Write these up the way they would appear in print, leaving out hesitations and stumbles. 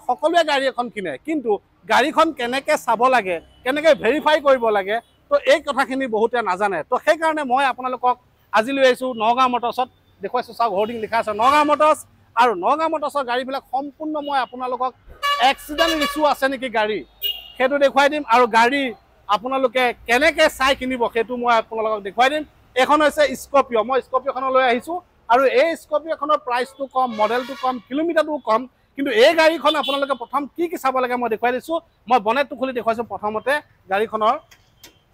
সকলোৱে গাড়ী এখন কিনে কিন্তু গাড়ীখন কেনেকৈ চাব লাগে কেনেকৈ ভেৰিফাই কৰিব লাগে তো এই কথাখিনি বহুতে নাজানে তো সেইকাৰণে মই আপোনালোকক আজি লৈ আহিছোঁ নগাঁও মটৰ্ছত দেখুৱাইছোঁ চাওক হোৰ্ডিং লিখা আছে নগাঁও মটৰ্ছ আৰু নগাঁও মটৰ্ছৰ গাড়ীবিলাক সম্পূৰ্ণ মই আপোনালোকক এক্সিডেণ্ট ইছ্যু আছে নেকি গাড়ী সেইটো দেখুৱাই দিম আৰু গাড়ী আপোনালোকে কেনেকৈ চাই কিনিব সেইটো মই আপোনালোকক দেখুৱাই দিম এখন হৈছে স্কৰ্পিঅ' মই স্কৰ্পিঅ'খনলৈ লৈ আহিছোঁ আৰু এই স্কৰ্পিঅ'খনৰ প্ৰাইচটো কম মডেলটো কম কিলোমিটাৰটো কম কিন্তু এই গাড়ীখন আপোনালোকে প্ৰথম কি চাব লাগে মই দেখুৱাই দিছোঁ মই বনেটটো খুলি দেখুৱাইছোঁ প্ৰথমতে গাড়ীখনৰ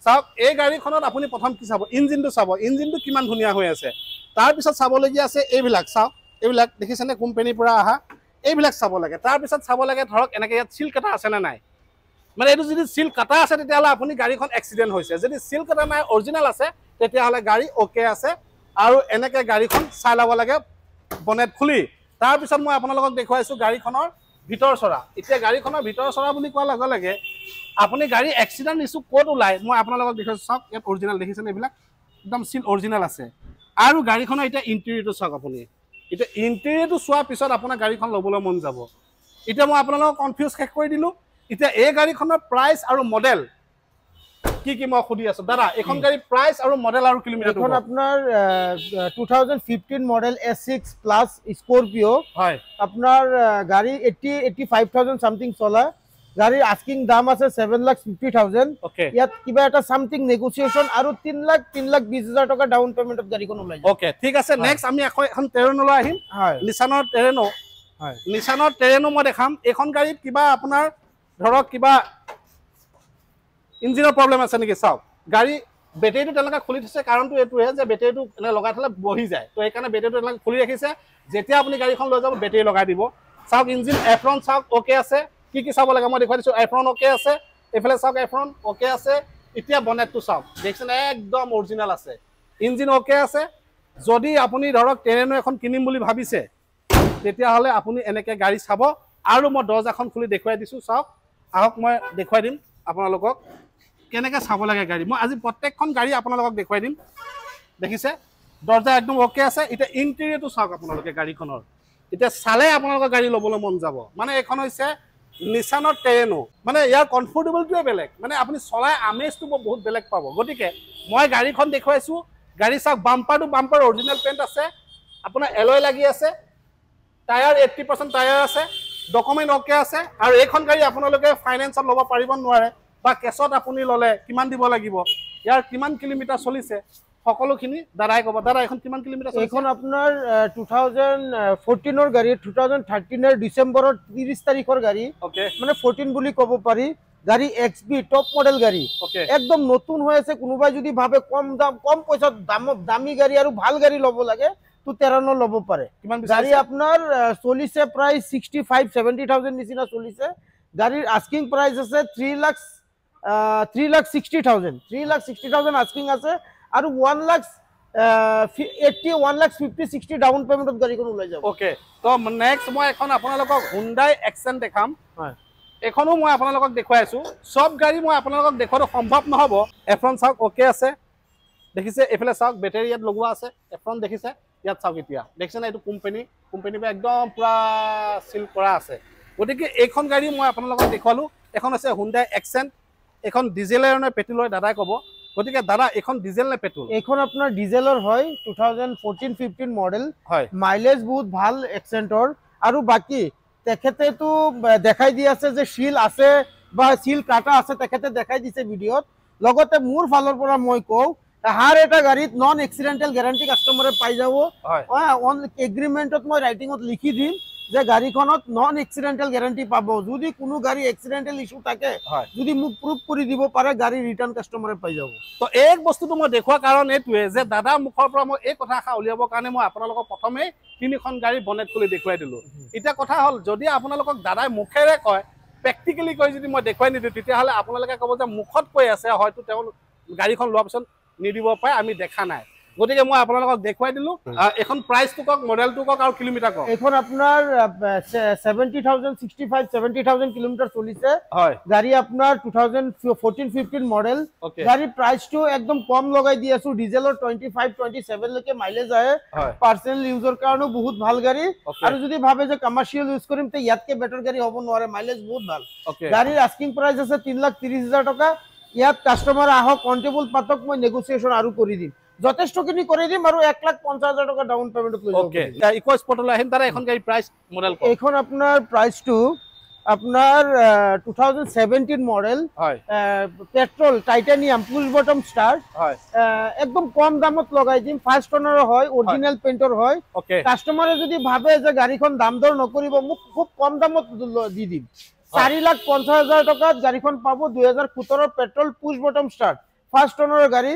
চাওক এই গাড়ীখনত আপুনি প্ৰথম কি চাব ইঞ্জিনটো চাব ইঞ্জিনটো কিমান ধুনীয়া হৈ আছে তাৰপিছত চাবলগীয়া আছে এইবিলাক চাওক এইবিলাক দেখিছেনে কোম্পানীৰ পৰা অহা এইবিলাক চাব লাগে তাৰপিছত চাব লাগে ধৰক এনেকৈ ইয়াত চিল কাটা আছেনে নাই মানে এইটো যদি চিল কাটা আছে তেতিয়াহ'লে আপুনি গাড়ীখন এক্সিডেণ্ট হৈছে যদি চিল কাটা নাই অৰিজিনেল আছে তেতিয়াহ'লে গাড়ী অ'কে আছে আৰু এনেকৈ গাড়ীখন চাই ল'ব লাগে বনেট খুলি তাৰপিছত মই আপোনালোকক দেখুৱাইছোঁ গাড়ীখনৰ ভিতৰ চৰা এতিয়া গাড়ীখনৰ ভিতৰ চৰা বুলি কোৱাৰ লগে লগে আপুনি গাড়ী এক্সিডেণ্ট ইছ্যু ক'ত ওলায় মই আপোনালোকক দেখুৱাইছোঁ চাওক ইয়াত অৰিজিনেল দেখিছেনে এইবিলাক একদম চিল অৰিজিনেল আছে আৰু গাড়ীখনৰ এতিয়া ইণ্টেৰিয়ৰটো চাওক আপুনি এতিয়া ইণ্টেৰিয়ৰটো চোৱাৰ পিছত আপোনাৰ গাড়ীখন ল'বলৈ মন যাব এতিয়া মই আপোনালোকক কনফিউজ শেষ কৰি দিলোঁ এতিয়া এই গাড়ীখনৰ প্ৰাইচ আৰু মডেল কি মই সুধি আছোঁ দাদা এইখন গাড়ী প্ৰাইচ আৰু মডেল আৰু কিলোমিটাৰ এখন আপোনাৰ 2015 মডেল S6 প্লাছ স্কৰ্পিঅ' হয় আপোনাৰ গাড়ী 85,000 সামথিং চলা গাড়ীৰ আস্কিং দাম আছে 7,50,000 ওকে ইয়াত কিবা এটা সামথিং নেগোচিয়েশ্যন আৰু 3,20,000 টকা ডাউন পেমেন্টত গাড়ীখন ওলাই যায় ওকে ঠিক আছে নেক্সট আমি এখন টেৰেনলৈ আহিম হয় নিছানৰ টেৰেনো হয় নিছানৰ টেৰেনো মই দেখাম এইখন গাড়ীত কিবা আপোনাৰ ধৰক কিবা ইঞ্জিনৰ প্ৰব্লেম আছে নেকি চাওক গাড়ী বেটেৰীটো তেনেকৈ খুলি থৈছে কাৰণটো এইটোহে যে বেটেৰীটো এনে লগাই থ'লে বহি যায় তো সেইকাৰণে বেটেৰীটো তেনেকৈ খুলি ৰাখিছে যেতিয়া আপুনি গাড়ীখন লৈ যাব বেটেৰী লগাই দিব চাওক ইঞ্জিন এফ্ৰন চাওক অ'কে আছে কি চাব লাগে মই দেখুৱাই দিছোঁ এফ্ৰন অ'কে আছে এইফালে চাওক এফ্ৰন অ'কে আছে এতিয়া বনেটটো চাওক দেখিছেন একদম অৰিজিনেল আছে ইঞ্জিন অ'কে আছে যদি আপুনি ধৰক টেৰেনো এখন কিনিম বুলি ভাবিছে তেতিয়াহ'লে আপুনি এনেকৈ গাড়ী চাব আৰু মই দৰ্জাখন খুলি দেখুৱাই দিছোঁ চাওক আহক মই দেখুৱাই দিম আপোনালোকক কেনেকৈ চাব লাগে গাড়ী মই আজি প্ৰত্যেকখন গাড়ী আপোনালোকক দেখুৱাই দিম দেখিছে দৰ্জা একদম অ'কে আছে এতিয়া ইণ্টেৰিয়ৰটো চাওক আপোনালোকে গাড়ীখনৰ এতিয়া চালে আপোনালোকৰ গাড়ী ল'বলৈ মন যাব মানে এইখন হৈছে নিছানৰ টেৰেনো মানে ইয়াৰ কমফৰ্টেবলটোৱে বেলেগ মানে আপুনি চলাই আমেজটো বহুত বেলেগ পাব গতিকে মই গাড়ীখন দেখুৱাইছোঁ গাড়ী চাওক বাম্পাৰটো বাম্পাৰ অৰিজিনেল পেইণ্ট আছে আপোনাৰ এলয় লাগি আছে টায়াৰ 80% টায়াৰ আছে ডকুমেণ্ট অ'কে আছে আৰু এইখন গাড়ী আপোনালোকে ফাইনেন্সত ল'ব পাৰিব নোৱাৰে বা কেছত আপুনি ল'লে কিমান দিব লাগিব ইয়াৰ কিমান কিলোমিটাৰ চলিছে সকলোখিনি দাদাই ক'ব দাদা এখন কিমান কিলোমিটাৰ এইখন আপোনাৰ 2014 গাড়ী 2013 ডিচেম্বৰৰ 30 তাৰিখৰ গাড়ী ওকে মানে 14 বুলি ক'ব পাৰি গাড়ী XB টপ মডেল গাড়ী একদম নতুন হৈ আছে কোনোবাই যদি ভাবে কম দাম কম পইচাত দামী গাড়ী আৰু ভাল গাড়ী ল'ব লাগে তো টেৰেনো ল'ব পাৰে গাড়ী আপোনাৰ চলিছে প্ৰায় 65-70,000 নিচিনা চলিছে গাড়ীৰ আস্কিং প্ৰাইচ আছে 3,60,000 আস্কিং আছে আৰু 1,80,000-1,50,000-60 ডাউন পেমেন্টত গাড়ীখন ওলাই যাব ওকে তো নেক্সট মই এখন আপোনালোকক হুন্ডাই এক্সেন্ট দেখাম হয় এখনো মই আপোনালোকক দেখুৱাই আছোঁ সব গাড়ী মই আপোনালোকক দেখুৱাটো সম্ভৱ নহ'ব এফ্ৰন চাওক অ'কে আছে দেখিছে এইফালে চাওক বেটেৰী ইয়াত লগোৱা আছে এফ্ৰন দেখিছে ইয়াত চাওক এতিয়া দেখিছেনে এইটো কোম্পানীৰ পৰা একদম পূৰা চিল কৰা আছে গতিকে এইখন গাড়ী মই আপোনালোকক দেখুৱালোঁ এখন আছে হুন্ডাই এক্সেন্ট এখন ডিজেলৰ নে পেট্ৰলৰ দাদাই ক'ব গতিকে দাদা এখন ডিজেল নে পেট্ৰল এখন আপোনাৰ ডিজেলৰ হয় 2014-15 মডেল হয় মাইলেজ বহুত ভাল এক্সেন্টৰ আৰু বাকি তেখেতেতো দেখাই দি আছে যে শিল আছে বা শিল কাটা আছে তেখেতে দেখাই দিছে ভিডিঅ'ত লগতে মোৰ ফালৰ পৰা মই কওঁ হার এটা গাড়ীত নন এক্সিডেন্টাল গ্যারান্টি কাস্টমারে পাই যাব অন এগ্রিমেন্টত মই রাইটিংত লিখি দিম যে গাড়ীখনত নন এক্সিডেন্টাল গ্যারান্টি পাব যদি কোনো গাড়ী এক্সিডেন্টাল ইস্যু থাকে যদি মোক প্রুফ কৰি দিব পাৰে গাড়ী ৰিটাৰ্ণ কাস্টমাৰে পাই যাব তো এই বস্তুটো মই দেখুৱা কাৰণ এইটোৱে যে দাদা মুখৰ পৰা মই এই কথা উলিয়াবৰ কাৰণে মই আপোনালোকক প্ৰথমে তিনিখন গাড়ী বনেট খুলি দেখুৱাই দিলোঁ এতিয়া কথা হ'ল যদি আপোনালোকক দাদাই মুখেৰে কয় প্ৰেক্টিকেলি কৈ যদি মই দেখুৱাই নিদিওঁ তেতিয়াহ'লে আপোনালোকে ক'ব যে মুখত কৈ আছে হয়তো তেওঁ গাড়ীখন লোৱাৰ পিছত নিদিব পাৰে আমি দেখা নাই গতিকে মই আপোনালোকক দেখুৱাই দিলো এখন প্ৰাইচটো কক মডেলটো কক আৰু কিলোমিটাৰ কক এখন আপোনাৰ 70,000 65 70,000 কিলোমিটাৰ চলিছে হয় গাড়ী আপোনাৰ 2014-15 মডেল গাড়ী প্ৰাইচটো একদম কম লগাই দি আছো ডিজেলৰ 25-27 লৈকে মাইলেজ আহে পাৰ্সোনাল ইউজৰ কাৰণে বহুত ভাল গাড়ী আৰু যদি ভাবে যে কমাৰ্শিয়েল ইউজ কৰিম তে ইয়াতকে বেটাৰ গাড়ী হ'ব নোৱাৰে মাইলেজ বহুত ভাল গাড়ীৰ আস্কিং প্ৰাইস আছে 3,30,000 টকা ইয়াত কাস্টমাৰ আহক কন্টেবল পাতক মই নেগোসিয়েশন আৰু কৰি দিম যথেষ্টখিনি কৰি দিম আৰু 1,50,000 টকা ডাউন পেমেন্টত লৈ যাব ওকে ইকো স্পৰ্টলৈ আহিম তাৰে এখন গাড়ী প্ৰাইস মডেল কক এখন আপোনাৰ প্ৰাইসটো আপোনাৰ 2017 মডেল হয় petrol titanium push button star হয় একদম কম দামত লগাই দিম ফাৰ্স্ট ওনাৰ হয় অৰিজিনাল পেইন্টৰ হয় ওকে কাস্টমাৰে যদি ভাবে যে গাড়ীখন দাম দৰ নকৰিব মোক খুব কম দামত দি দিম 4,50,000 টকাত গাড়ীখন পাব 2017 petrol push button start first ওনাৰৰ গাড়ী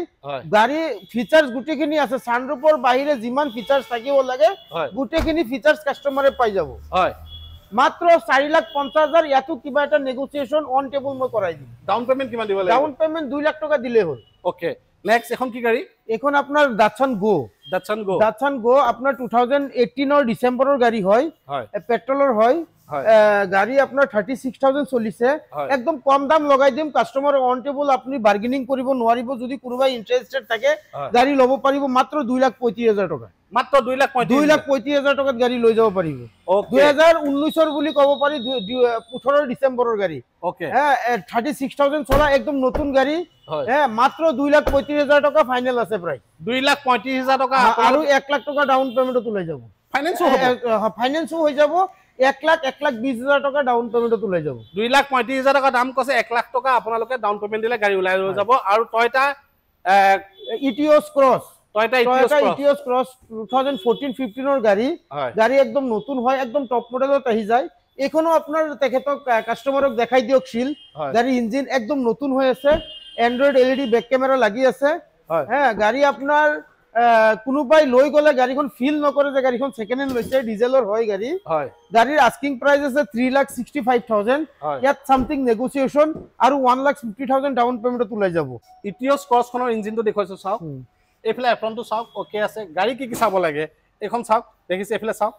ফিচাৰ্স গুটেখিনি আছে সানৰুফৰ বাহিৰে যিমান ফিচাৰ্স থাকিব লাগে গুটেখিনি ফিচাৰ্স কাস্টমাৰে পাই যাব হয় মাত্ৰ 4,50,000 ইয়াতো কিবা এটা নেগোসিয়েশন অন টেবল মই কৰাই দিম ডাউন পেমেন্ট কিমান দিব লাগিব ডাউন পেমেন্ট 2 লাখ টকা দিলে হ'ল ওকে নেক্সট এখন কি গাড়ী এখন আপোনাৰ ডাটসন গো আপোনাৰ 2018 ৰ ডিসেম্বৰৰ গাড়ী হয় পেট্ৰলৰ হয় গাড়ী আপোনাৰ 36,000 চলিছে একদম কম দাম লগাই দিম কাস্টমাৰ অন টেবল আপুনি বাৰ্গেনিং কৰিব নোৱাৰিব যদি কোনোবা ইন্টাৰেস্টেড থাকে গাড়ী ল'ব পাৰিব মাত্ৰ 2,35,000 টকা মাত্ৰ 2,35,000 টকাত গাড়ী লৈ যাব পাৰিব 2019 ৰ বুলি ক'ব পাৰি 18 ডিসেম্বৰৰ গাড়ী ওকে 36,000 চলা একদম নতুন গাড়ী মাত্ৰ 2,35,000 টকা ফাইনেল আছে প্ৰাইস 2,35,000 টকা আৰু 1 লাখ টকা ডাউন পেমেন্টত লৈ যাব ফাইনেন্সও হৈ যাব 1,20,000 টকা ডাউন পেমেন্টত লৈ যাব 2,35,000 টকা দাম কৈছে 1 লাখ টকা আপোনালোকে ডাউন পেমেন্ট দিলে গাড়ী ওলাই লৈ যাব আৰু টয়টা ইটিওস ক্ৰছ টয়টা ইটিওস ক্ৰছ 2014-15 ৰ গাড়ী একদম নতুন হয় একদম টপ মডেলত আহি যায় এখনো আপোনাৰ তেখেতক কাস্টমাৰক দেখাই দিওক শিল গাড়ী ইঞ্জিন একদম নতুন হৈ আছে এন্ড্ৰইড এলইডি বেক কেমেৰা লাগি আছে গাড়ী আপোনাৰ কোনোবাই লৈ গলে গাড়ীখন ফিল নকৰে যে গাড়ীখন সেকেন্ড হ্যান্ড লৈছে ডিজেলৰ হয় গাড়ীৰ আস্কিং প্ৰাইস আছে 3,65,000 ইয়াত সামথিং নেগোসিয়েশন আৰু 1,50,000 ডাউন পেমেন্টত ওলাই যাব ইটিওস ক্ৰছখনৰ ইঞ্জিনটো দেখুৱাইছো চাওক এইফালে এফ্ৰন্টটো চাওক ওকে আছে গাড়ী কি চাব লাগে এখন চাওক দেখিছে এইফালে চাওক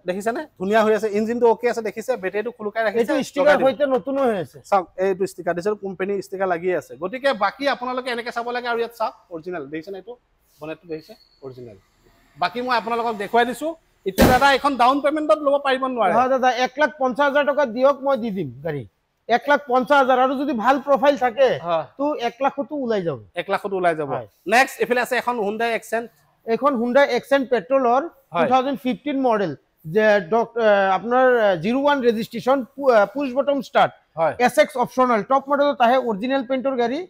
দেখিছে নে ধুনিয়া হৈ আছে ইঞ্জিনটো ওকে আছে দেখিছে বেটাৰীটো খুলুকাই ৰাখিছে এইটো ষ্টিকাৰ হৈতে নতুন হৈ আছে চাওক এইটো ষ্টিকাৰ দিছে কোম্পানী ষ্টিকাৰ লাগি আছে গতিকে বাকি আপোনালোকে এনেকে চাব লাগে আৰু ইয়াত চাওক অৰিজিনাল দেখিছে নে এইটো বনেটটো দেখিছে অৰিজিনাল বাকি মই আপোনালোকক দেখুৱাই দিছো এতিয়া দাদা এখন ডাউন পেমেন্টত ল'ব পাৰিব নোৱাৰে হয় দাদা 1,50,000 টকা দিয়ক মই দি দিম গাড়ী 1,50,000 আৰু যদি ভাল প্ৰফাইল থাকে তো 1 লাখতো ওলাই যাব 1 লাখতো ওলাই যাব নেক্সট এফালে আছে এখন হুন্ডাই এক্সেন্ট এখন হুন্ডাই এক্সেন্ট পেট্ৰলৰ 2015 মডেল যে আপোনাৰ 01 registration push button start SX optional top মডেলত আহে অৰিজিনাল পেইন্টৰ গাড়ীৰ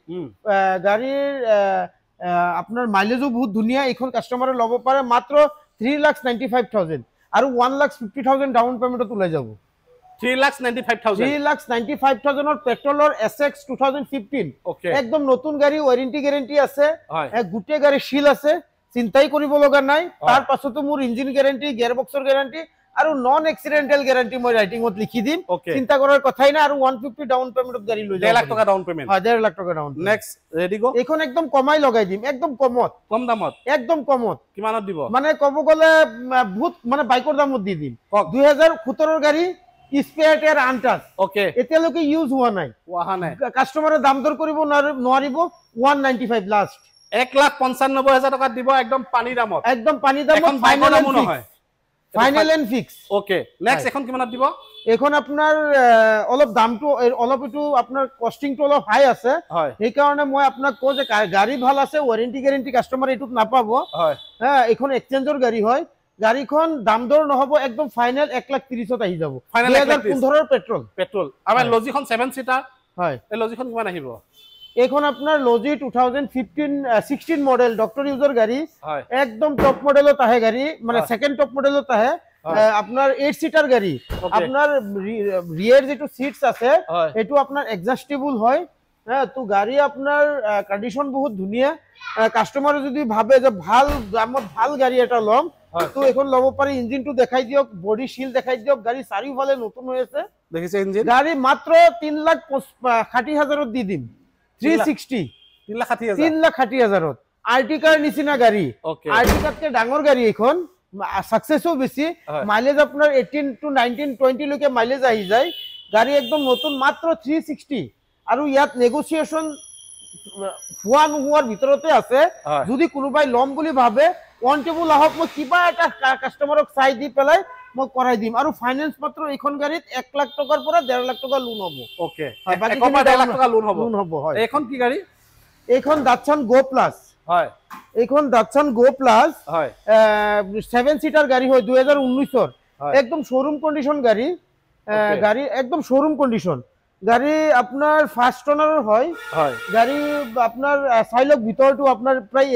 আপনার মাইলেজও বহুত ধুনিয়া এখন কাস্টমারে লব পারে মাত্র 3,95,000 আর 1,50,000 ডাউন পেমেন্টত ওলাই যাব 3,95,000 और পেট্রোলর এসএক্স 2015 একদম নতুন গাড়ি ওয়ারেন্টি গ্যারান্টি আছে গুটে গাড়ি শিল আছে চিন্তাই কৰিব লগা নাই তাৰ পাছতো মোৰ ইঞ্জিন গ্যাৰান্টি গিয়াৰবক্সৰ গ্যাৰান্টি আৰু নন এক্সিডেন্টাল গ্যাৰান্টি মই ৰাইটিংত লিখি দিম চিন্তা কৰাৰ কথাই না আৰু 150 ডাউন পেমেন্টত গাড়ি লৈ যাব 1 লাখ টাকা ডাউন পেমেন্ট 1.5 লাখ টাকা ডাউন নেক্সট রেডি গো এখন একদম কমাই লগাই দিম একদম কমত কম দামত একদম কমত কিমানত দিব মানে কব গলে বহুত মানে বাইকৰ দামত দি দিম 2017 ৰ গাড়ী স্পেয়াৰ টায়াৰ আনটাচ ওকে এতিয়ালৈকে ইউজ হোৱা নাই কাস্টমাৰে দাম দৰ কৰিব নোৱাৰিব 195 লাষ্ট 1,95,000 টকা দিব একদম পানী দামত ফাইনেল দামো নহয় final and fix okay next এখন কিমানত দিব এখন আপোনাৰ অলপ দামটো অলপ এটো আপোনাৰ কস্টিংটো অলপ হাই আছে সেই কাৰণে মই আপোনাক কও যে গাড়ী ভাল আছে ওয়াৰেন্টি গ্যাৰান্টি কাস্টমাৰ এটুক নাপাব হ্যাঁ এখন এক্সচেঞ্জৰ গাড়ী হয় গাড়ীখন দাম দৰ নহব একদম ফাইনেল 1,30,000 আহি যাব 2015 ৰ পেট্ৰল আমাৰ লজিখন 7 সিটাৰ হয় এই লজিখন কিমান আহিব এখন আপোনাৰ লজি 2015-16 মডেল ডক্টৰ ইউজাৰ গাড়ী একদম টপ মডেলত আহে গাড়ী মানে সেকেন্ড টপ মডেলত আহে আপনার 8 সিটার গাড়ি আপনার রিয়ার যেটো সিটস আছে এটো আপনার এডজাস্টেবল হয় হ্যাঁ তো গাড়ি আপনার কন্ডিশন বহুত ধুনিয়া কাস্টমার যদি ভাবে যে ভাল দামত ভাল গাড়ি এটা লম তো এখন লব পারি ইঞ্জিনটো দেখাই দিওক বডি শিল দেখাই দিওক গাড়ি চাৰিওফালে নতুন হৈ আছে দেখিছে ইঞ্জিন গাড়ি মাত্ৰ 3,60,000 দি দিম 360 3,60,000 আৰ্টিকাৰ নিচিনা গাড়ী ওকে আৰ্টিকাতকে ডাঙৰ গাড়ী এইখন সাকসেসও বেছি মাইলেজ আপোনাৰ 18 to 19 20 লৈকে মাইলেজ আহি যায় গাড়ী একদম নতুন মাত্ৰ 360 আৰু ইয়াত নেগোসিয়েশন হোৱা নোহোৱাৰ ভিতৰতে আছে যদি কোনোবাই লম বুলি ভাবে অন টেবুল আহক মই কিবা এটা কাস্টমাৰক চাই দি পেলাই মই কৰাই দিম আৰু ফাইনান্স মাত্ৰ এইখন গাড়ীত 1 লাখ টকাৰ পৰা 1.5 লাখ টকা লোন হ'ব ওকে 1.5 লাখ টকা লোন হ'ব হয় এইখন কি গাড়ী এইখন দাটসন গো প্লাস হয় এইখন দাটসন গো প্লাস হয় 7 সিটার গাড়ী হয় 2019 ৰ একদম শোৰুম কন্ডিশন গাড়ী গাড়ী একদম শোৰুম কন্ডিশন গাড়ী আপোনাৰ ফাৰ্স্ট ওনাৰ হয় হয় গাড়ী আপোনাৰ সাইলক ভিতৰটো আপোনাৰ প্ৰায়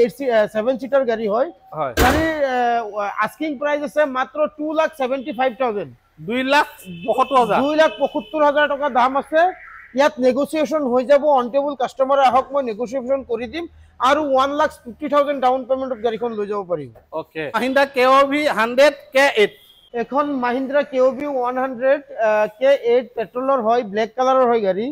7 সিটাৰ গাড়ী হয় গাড়ী আস্কিং প্ৰাইস আছে মাত্ৰ 2,75,000 2,75,000 টকা দাম আছে ইয়াত নেগোসিয়েশন হৈ যাব অন টেবুল কাস্টমাৰ আহক মই নেগোসিয়েশন কৰি দিম আৰু 1,50,000 ডাউন পেমেন্টত গাড়ীখন লৈ যাব পাৰিব ওকে মাহিন্দ্ৰা KOV 100 K8 এখন মাহিন্দ্ৰা KOV 100 K8 পেট্ৰলৰ হয় ব্ল্যাক কালাৰৰ হয় গাড়ী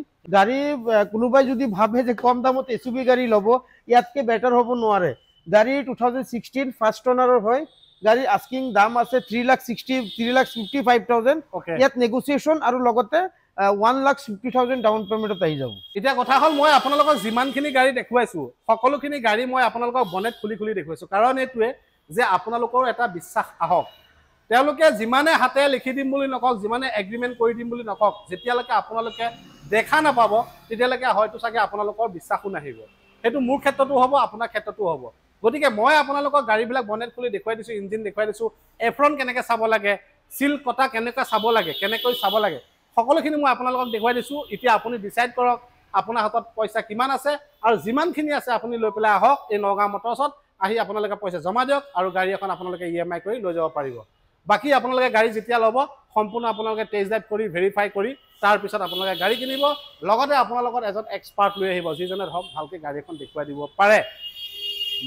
কোনোবাই যদি ভাবে যে কম দামত SUV গাড়ী লব ইয়াতকে বেটাৰ হ'ব নোৱাৰে গাড়ী 2016 ফাৰ্স্ট ওনাৰৰ হয় গাড়ী আস্কিং দাম আছে 3,55,000 ইয়াত নেগোসিয়েশন আৰু লগতে 1,50,000 ডাউন পেমেন্টত আহি যাব এতিয়া কথা হল মই আপোনালোকক যিমানখিনি গাড়ী দেখুৱাইছো সকলোখিনি গাড়ী মই আপোনালোকক বনেট খুলি দেখুৱাইছো কাৰণ এইটোৱে যে আপোনালোকৰ এটা বিশ্বাস আহক তেওঁলোকে যিমানে হাতে লিখি দিম বুলি নকক যিমানে এগ্ৰিমেন্ট কৰি দিম বুলি নকক যেতিয়ালৈকে আপোনালোকে দেখা নাপাব তেতিয়ালৈকে হয়তো চাগে আপোনালোকৰ বিশ্বাসও নাহিব সেইটো মোৰ ক্ষেত্ৰতো হ'ব আপোনাৰ ক্ষেত্ৰতো হ'ব গতিকে মই আপোনালোকক গাড়ীবিলাক বনেট খুলি দেখুৱাই দিছো ইঞ্জিন দেখুৱাই দিছো এফ্ৰন কেনেকৈ চাব লাগে সিল কটা কেনেকৈ চাব লাগে কেনেকৈ চাব লাগে সকলোখিনি মই আপোনালোকক দেখুৱাই দিছো এতিয়া আপুনি ডিসাইড কৰক আপোনাৰ হাতত পইচা কিমান আছে আৰু যিমানখিনি আছে আপুনি লৈ পেলাই আহক এই নগাঁও মটৰছত আহি আপোনালোকে পইচা জমা দিয়ক আৰু গাড়ী এখন আপোনালোকে EMI কৰি লৈ যাব পাৰিব বাকি আপোনালোকে গাড়ী যেতিয়া ল'ব সম্পূৰ্ণ আপোনালোকে টেষ্ট ড্ৰাইভ কৰি ভেৰিফাই কৰি তাৰ পিছত আপোনালোকে গাড়ী কিনিব লগতে আপোনালোকৰ এজন এক্সপাৰ্ট লৈ আহিব যিজনে ধৰক ভালকৈ গাড়ী এখন দেখুৱাই দিব পাৰে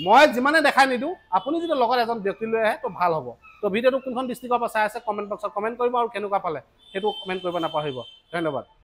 মই যিমানে দেখাই নিদিওঁ আপুনি যদি লগত এজন ব্যক্তি লৈ আহে তো ভাল হ'ব তো ভিডিঅ'টো কোনখন ডিষ্ট্ৰিক্টৰ পৰা চাই আছে কমেণ্ট বক্সত কমেণ্ট কৰিব আৰু কেনেকুৱা পালে সেইটো কমেণ্ট কৰিব নাপাহৰিব ধন্যবাদ